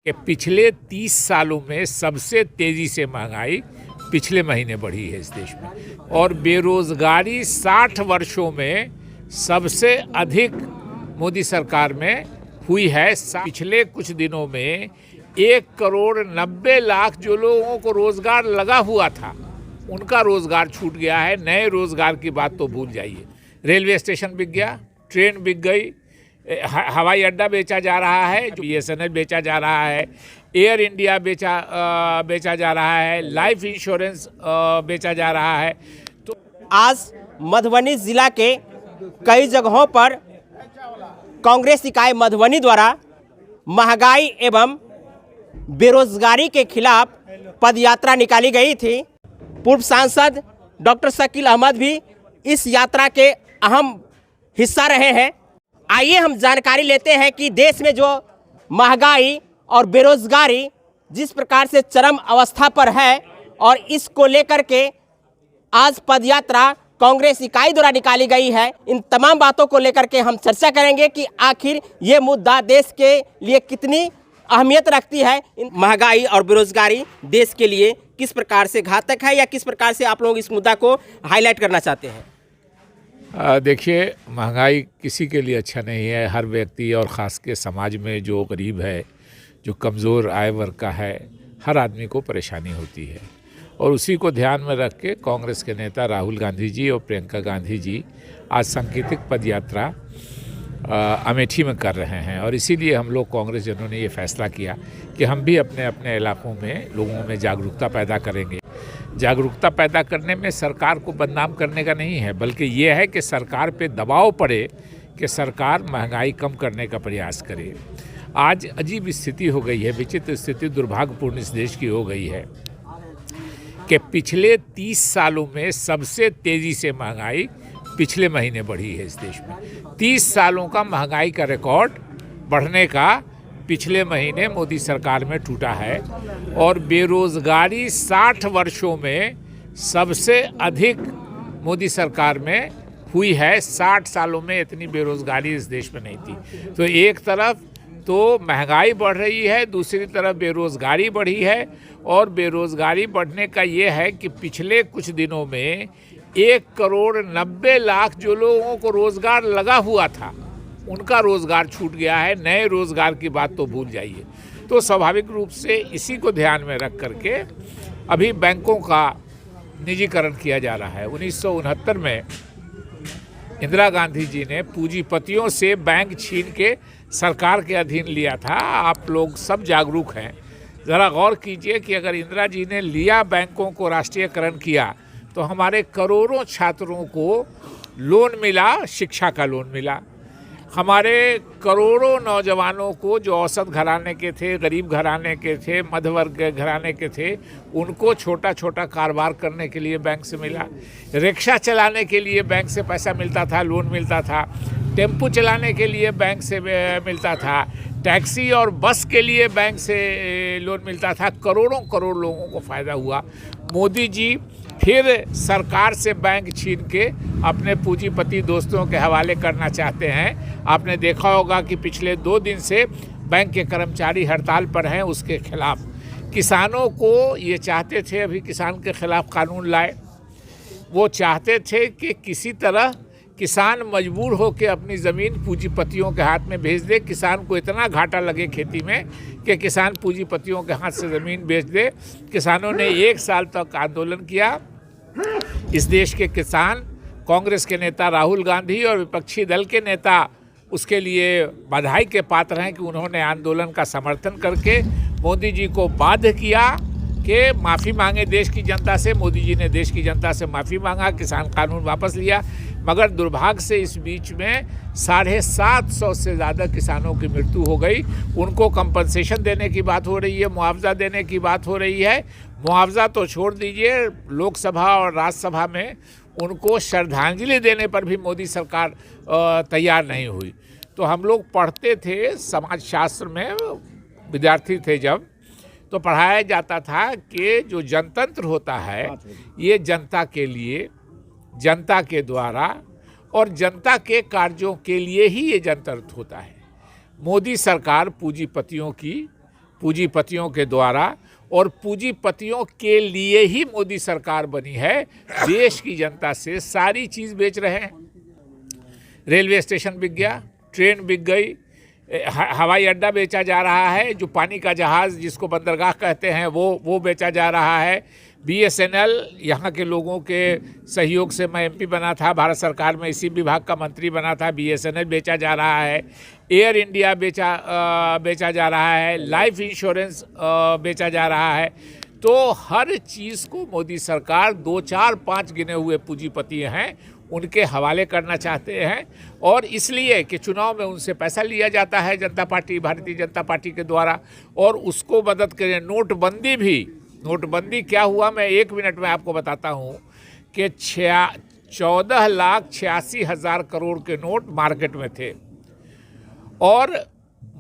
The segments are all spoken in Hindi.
कि पिछले 30 सालों में सबसे तेजी से महंगाई पिछले महीने बढ़ी है इस देश में, और बेरोजगारी 60 वर्षों में सबसे अधिक मोदी सरकार में हुई है। पिछले कुछ दिनों में 1,90,00,000 जो लोगों को रोजगार लगा हुआ था उनका रोजगार छूट गया है। नए रोजगार की बात तो भूल जाइए। रेलवे स्टेशन बिक गया, ट्रेन बिक गई, हवाई अड्डा बेचा जा रहा है, BSNL बेचा जा रहा है, एयर इंडिया बेचा जा रहा है, लाइफ इंश्योरेंस बेचा जा रहा है। तो आज मधुबनी जिला के कई जगहों पर कांग्रेस इकाई मधुबनी द्वारा महंगाई एवं बेरोजगारी के खिलाफ पदयात्रा निकाली गई थी। पूर्व सांसद डॉक्टर शकील अहमद भी इस यात्रा के अहम हिस्सा रहे हैं। आइए हम जानकारी लेते हैं कि देश में जो महंगाई और बेरोजगारी जिस प्रकार से चरम अवस्था पर है और इसको लेकर के आज पदयात्रा कांग्रेस इकाई द्वारा निकाली गई है, इन तमाम बातों को लेकर के हम चर्चा करेंगे कि आखिर ये मुद्दा देश के लिए कितनी अहमियत रखती है। महंगाई और बेरोजगारी देश के लिए किस प्रकार से घातक है या किस प्रकार से आप लोग इस मुद्दा को हाईलाइट करना चाहते हैं? देखिए, महंगाई किसी के लिए अच्छा नहीं है। हर व्यक्ति और ख़ास के समाज में जो गरीब है, जो कमज़ोर आय वर्ग का है, हर आदमी को परेशानी होती है। और उसी को ध्यान में रख के कांग्रेस के नेता राहुल गांधी जी और प्रियंका गांधी जी आज सांकेतिक पदयात्रा अमेठी में कर रहे हैं। और इसीलिए हम लोग कांग्रेस जनों ने ये फैसला किया कि हम भी अपने अपने इलाकों में लोगों में जागरूकता पैदा करेंगे। जागरूकता पैदा करने में सरकार को बदनाम करने का नहीं है, बल्कि ये है कि सरकार पे दबाव पड़े कि सरकार महंगाई कम करने का प्रयास करे। आज अजीब स्थिति हो गई है, विचित्र स्थिति, दुर्भाग्यपूर्ण इस देश की हो गई है कि पिछले 30 सालों में सबसे तेज़ी से महंगाई पिछले महीने बढ़ी है इस देश में। 30 सालों का महंगाई का रिकॉर्ड बढ़ने का पिछले महीने मोदी सरकार में टूटा है, और बेरोजगारी 60 वर्षों में सबसे अधिक मोदी सरकार में हुई है। 60 सालों में इतनी बेरोजगारी इस देश में नहीं थी। तो एक तरफ तो महंगाई बढ़ रही है, दूसरी तरफ बेरोजगारी बढ़ी है। और बेरोजगारी बढ़ने का ये है कि पिछले कुछ दिनों में 1,90,00,000 जो लोगों को रोजगार लगा हुआ था उनका रोजगार छूट गया है। नए रोजगार की बात तो भूल जाइए। तो स्वाभाविक रूप से इसी को ध्यान में रख करके अभी बैंकों का निजीकरण किया जा रहा है। 1969 में इंदिरा गांधी जी ने पूंजीपतियों से बैंक छीन के सरकार के अधीन लिया था। आप लोग सब जागरूक हैं। ज़रा गौर कीजिए कि अगर इंदिरा जी ने लिया, बैंकों को राष्ट्रीयकरण किया, तो हमारे करोड़ों छात्रों को लोन मिला, शिक्षा का लोन मिला। हमारे करोड़ों नौजवानों को जो औसत घराने के थे, गरीब घराने के थे, मध्य वर्ग के घराने के थे, उनको छोटा छोटा कारोबार करने के लिए बैंक से मिला। रिक्शा चलाने के लिए बैंक से पैसा मिलता था, लोन मिलता था। टेम्पो चलाने के लिए बैंक से मिलता था। टैक्सी और बस के लिए बैंक से लोन मिलता था। करोड़ों करोड़ लोगों को फ़ायदा हुआ। मोदी जी फिर सरकार से बैंक छीन के अपने पूंजीपति दोस्तों के हवाले करना चाहते हैं। आपने देखा होगा कि पिछले 2 दिन से बैंक के कर्मचारी हड़ताल पर हैं उसके खिलाफ। किसानों को ये चाहते थे, अभी किसान के खिलाफ कानून लाए। वो चाहते थे कि किसी तरह किसान मजबूर हो के अपनी ज़मीन पूंजीपतियों के हाथ में भेज दे। किसान को इतना घाटा लगे खेती में कि किसान पूंजीपतियों के हाथ से ज़मीन बेच दे। किसानों ने 1 साल तक आंदोलन किया। इस देश के किसान, कांग्रेस के नेता राहुल गांधी और विपक्षी दल के नेता उसके लिए बधाई के पात्र हैं कि उन्होंने आंदोलन का समर्थन करके मोदी जी को बाध्य किया कि माफ़ी मांगे देश की जनता से। मोदी जी ने देश की जनता से माफ़ी मांगा, किसान कानून वापस लिया। मगर दुर्भाग्य से इस बीच में 750 से ज़्यादा किसानों की मृत्यु हो गई। उनको कंपनसेशन देने की बात हो रही है, मुआवजा देने की बात हो रही है। मुआवजा तो छोड़ दीजिए, लोकसभा और राज्यसभा में उनको श्रद्धांजलि देने पर भी मोदी सरकार तैयार नहीं हुई। तो हम लोग पढ़ते थे समाजशास्त्र में, विद्यार्थी थे जब, तो पढ़ाया जाता था कि जो जनतंत्र होता है ये जनता के लिए, जनता के द्वारा और जनता के कार्यों के लिए ही ये जनतंत्र होता है। मोदी सरकार पूंजीपतियों की पूंजीपतियों के द्वारा, और पूंजीपतियों के लिए ही मोदी सरकार बनी है। देश की जनता से सारी चीज़ बेच रहे हैं। रेलवे स्टेशन बिक गया, ट्रेन बिक गई, हवाई अड्डा बेचा जा रहा है, जो पानी का जहाज़ जिसको बंदरगाह कहते हैं वो बेचा जा रहा है। BSNL यहाँ के लोगों के सहयोग से मैं MP बना था, भारत सरकार में इसी विभाग का मंत्री बना था। BSNL बेचा जा रहा है, एयर इंडिया बेचा जा रहा है, लाइफ इंश्योरेंस बेचा जा रहा है। तो हर चीज़ को मोदी सरकार 2, 4, 5 गिने हुए पूंजीपति हैं उनके हवाले करना चाहते हैं, और इसलिए कि चुनाव में उनसे पैसा लिया जाता है भारतीय जनता पार्टी के द्वारा, और उसको मदद करें। नोटबंदी क्या हुआ, मैं 1 मिनट में आपको बताता हूँ कि 14,86,000 करोड़ के नोट मार्केट में थे, और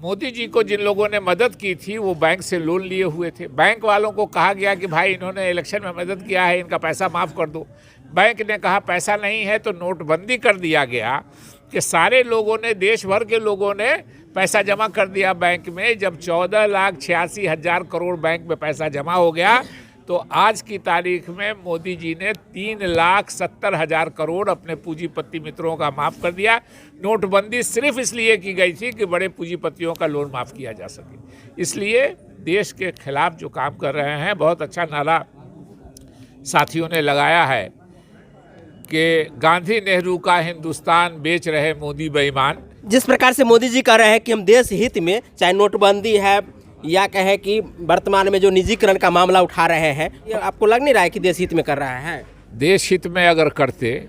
मोदी जी को जिन लोगों ने मदद की थी वो बैंक से लोन लिए हुए थे। बैंक वालों को कहा गया कि भाई इन्होंने इलेक्शन में मदद किया है, इनका पैसा माफ़ कर दो। बैंक ने कहा पैसा नहीं है, तो नोटबंदी कर दिया गया कि सारे लोगों ने, देश भर के लोगों ने पैसा जमा कर दिया बैंक में। जब 14,86,000 करोड़ बैंक में पैसा जमा हो गया, तो आज की तारीख में मोदी जी ने 3,70,000 करोड़ अपने पूंजीपति मित्रों का माफ़ कर दिया। नोटबंदी सिर्फ इसलिए की गई थी कि बड़े पूंजीपतियों का लोन माफ़ किया जा सके। इसलिए देश के खिलाफ जो काम कर रहे हैं, बहुत अच्छा नारा साथियों ने लगाया है कि गांधी नेहरू का हिंदुस्तान बेच रहे मोदी बेईमान। जिस प्रकार से मोदी जी कह रहे हैं कि हम देश हित में, चाहे नोटबंदी है या कहे कि वर्तमान में जो निजीकरण का मामला उठा रहे हैं, ये आपको लग नहीं रहा है कि देश हित में कर रहा है? देश हित में अगर करते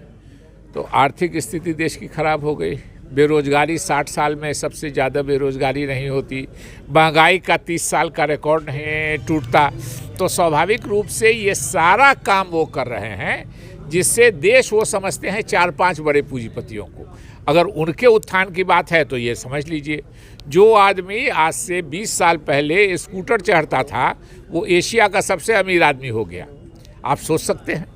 तो आर्थिक स्थिति देश की खराब हो गई। बेरोजगारी 60 साल में सबसे ज़्यादा बेरोजगारी नहीं होती, महंगाई का 30 साल का रिकॉर्ड नहीं टूटता। तो स्वाभाविक रूप से ये सारा काम वो कर रहे हैं जिससे देश वो समझते हैं 4-5 बड़े पूंजीपतियों को। अगर उनके उत्थान की बात है तो ये समझ लीजिए, जो आदमी आज से 20 साल पहले स्कूटर चढ़ता था वो एशिया का सबसे अमीर आदमी हो गया। आप सोच सकते हैं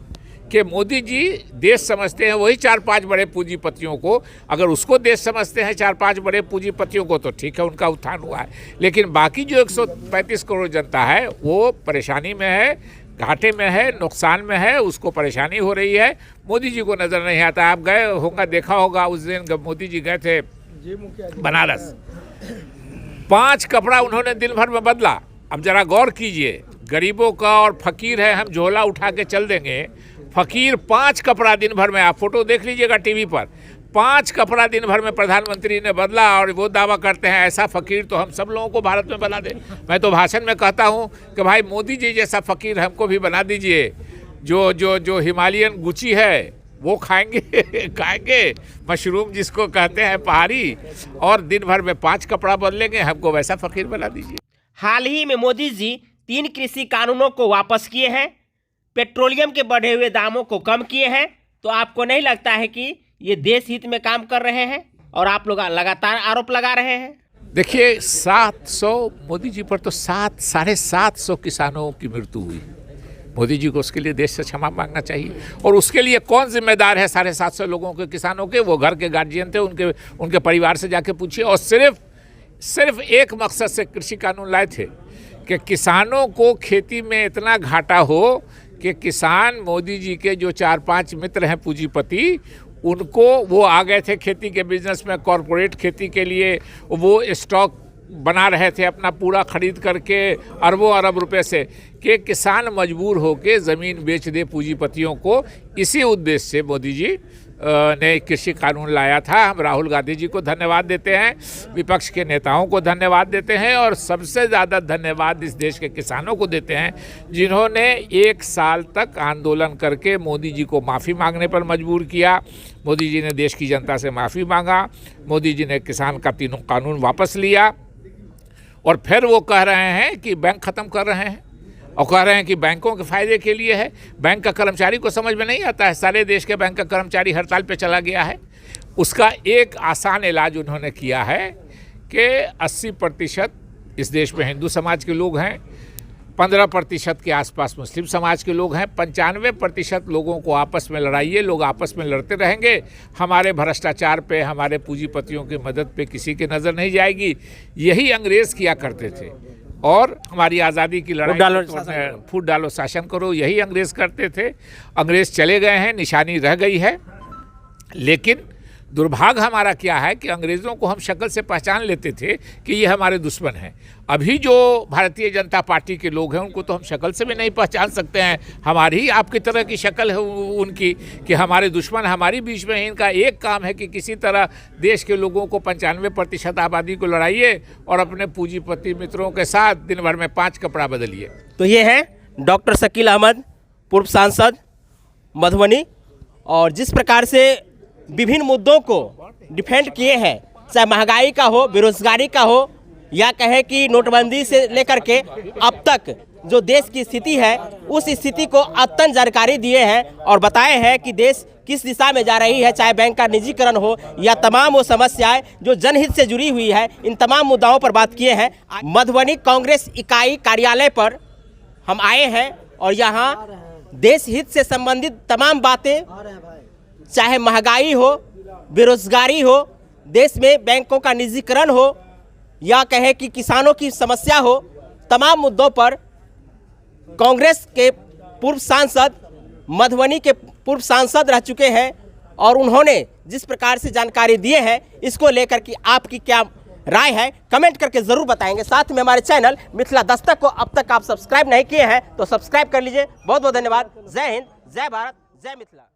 कि मोदी जी देश समझते हैं वही 4-5 बड़े पूंजीपतियों को। अगर उसको देश समझते हैं 4-5 बड़े पूंजीपतियों को तो ठीक है, उनका उत्थान हुआ है। लेकिन बाकी जो 135 करोड़ जनता है वो परेशानी में है, घाटे में है, नुकसान में है, उसको परेशानी हो रही है। मोदी जी को नज़र नहीं आता। आप गए होगा, देखा होगा, उस दिन मोदी जी गए थे बनारस, 5 कपड़ा उन्होंने दिन भर में बदला। अब जरा गौर कीजिए, गरीबों का और फकीर है, हम झोला उठा के चल देंगे, फकीर 5 कपड़ा दिन भर में, आप फोटो देख लीजिएगा टीवी पर, 5 कपड़ा दिन भर में प्रधानमंत्री ने बदला, और वो दावा करते हैं ऐसा फकीर तो हम सब लोगों को भारत में बना दें। मैं तो भाषण में कहता हूँ कि भाई मोदी जी जैसा फकीर हमको भी बना दीजिए। जो हिमालयन गुची है वो खाएंगे मशरूम जिसको कहते हैं पहाड़ी, और दिन भर में 5 कपड़ा बदलेंगे, हमको वैसा फकीर बना दीजिए। हाल ही में मोदी जी 3 कृषि कानूनों को वापस किए हैं, पेट्रोलियम के बढ़े हुए दामों को कम किए हैं। तो आपको नहीं लगता है कि ये देश हित में काम कर रहे हैं और आप लोग लगातार आरोप लगा रहे हैं? देखिए, 700 मोदी जी पर तो 700-750 किसानों की मृत्यु हुई। मोदी जी को उसके लिए देश से क्षमा मांगना चाहिए। और उसके लिए कौन जिम्मेदार है 750 लोगों के, किसानों के? वो घर के गार्जियन थे, उनके परिवार से जाके पूछिए। और सिर्फ एक मकसद से कृषि कानून लाए थे कि किसानों को खेती में इतना घाटा हो कि किसान, मोदी जी के जो 4-5 मित्र हैं पूंजीपति, उनको वो आ गए थे खेती के बिजनेस में, कॉरपोरेट खेती के लिए वो स्टॉक बना रहे थे अपना पूरा खरीद करके अरबों अरब रुपए से, कि किसान मजबूर होकर ज़मीन बेच दे पूंजीपतियों को। इसी उद्देश्य से मोदी जी ने कृषि कानून लाया था। हम राहुल गांधी जी को धन्यवाद देते हैं, विपक्ष के नेताओं को धन्यवाद देते हैं, और सबसे ज़्यादा धन्यवाद इस देश के किसानों को देते हैं जिन्होंने 1 साल तक आंदोलन करके मोदी जी को माफ़ी मांगने पर मजबूर किया। मोदी जी ने देश की जनता से माफ़ी मांगा, मोदी जी ने किसान का 3 कानून वापस लिया, और फिर वो कह रहे हैं कि बैंक ख़त्म कर रहे हैं, और कह रहे हैं कि बैंकों के फ़ायदे के लिए है। बैंक का कर्मचारी को समझ में नहीं आता है, सारे देश के बैंक का कर्मचारी हड़ताल पे चला गया है। उसका एक आसान इलाज उन्होंने किया है कि 80% इस देश में हिंदू समाज के लोग हैं, 15% के आसपास मुस्लिम समाज के लोग हैं, 95% लोगों को आपस में लड़ाइए, लोग आपस में लड़ते रहेंगे, हमारे भ्रष्टाचार पे, हमारे पूंजीपतियों की मदद पे किसी की नज़र नहीं जाएगी। यही अंग्रेज़ किया करते थे। और हमारी आज़ादी की लड़ाई फूट डालो शासन करो, यही अंग्रेज करते थे। अंग्रेज चले गए हैं, निशानी रह गई है। लेकिन दुर्भाग्य हमारा क्या है कि अंग्रेज़ों को हम शक्ल से पहचान लेते थे कि ये हमारे दुश्मन हैं। अभी जो भारतीय जनता पार्टी के लोग हैं उनको तो हम शक्ल से भी नहीं पहचान सकते हैं। हमारी ही आपकी तरह की शक्ल है उनकी कि हमारे दुश्मन हमारी बीच में। इनका एक काम है कि किसी तरह देश के लोगों को 95% आबादी को लड़ाइए और अपने पूंजीपति मित्रों के साथ दिन भर में 5 कपड़ा बदलिए। तो ये है डॉक्टर शकील अहमद, पूर्व सांसद मधुबनी, और जिस प्रकार से विभिन्न मुद्दों को डिफेंड किए हैं, चाहे महंगाई का हो, बेरोजगारी का हो, या कहे कि नोटबंदी से लेकर के अब तक जो देश की स्थिति है उस स्थिति को अद्यतन जानकारी दिए हैं और बताए हैं कि देश किस दिशा में जा रही है। चाहे बैंक का निजीकरण हो या तमाम वो समस्याएं जो जनहित से जुड़ी हुई है, इन तमाम मुद्दाओं पर बात किए हैं। मधुबनी कांग्रेस इकाई कार्यालय पर हम आए हैं और यहाँ देश हित से संबंधित तमाम बातें, चाहे महंगाई हो, बेरोजगारी हो, देश में बैंकों का निजीकरण हो, या कहे कि किसानों की समस्या हो, तमाम मुद्दों पर कांग्रेस के पूर्व सांसद, मधुबनी के पूर्व सांसद रह चुके हैं और उन्होंने जिस प्रकार से जानकारी दिए हैं, इसको लेकर कि आपकी क्या राय है कमेंट करके ज़रूर बताएंगे। साथ में हमारे चैनल मिथिला दस्तक को अब तक आप सब्सक्राइब नहीं किए हैं तो सब्सक्राइब कर लीजिए। बहुत बहुत धन्यवाद। जय हिंद, जय भारत, जय मिथिला।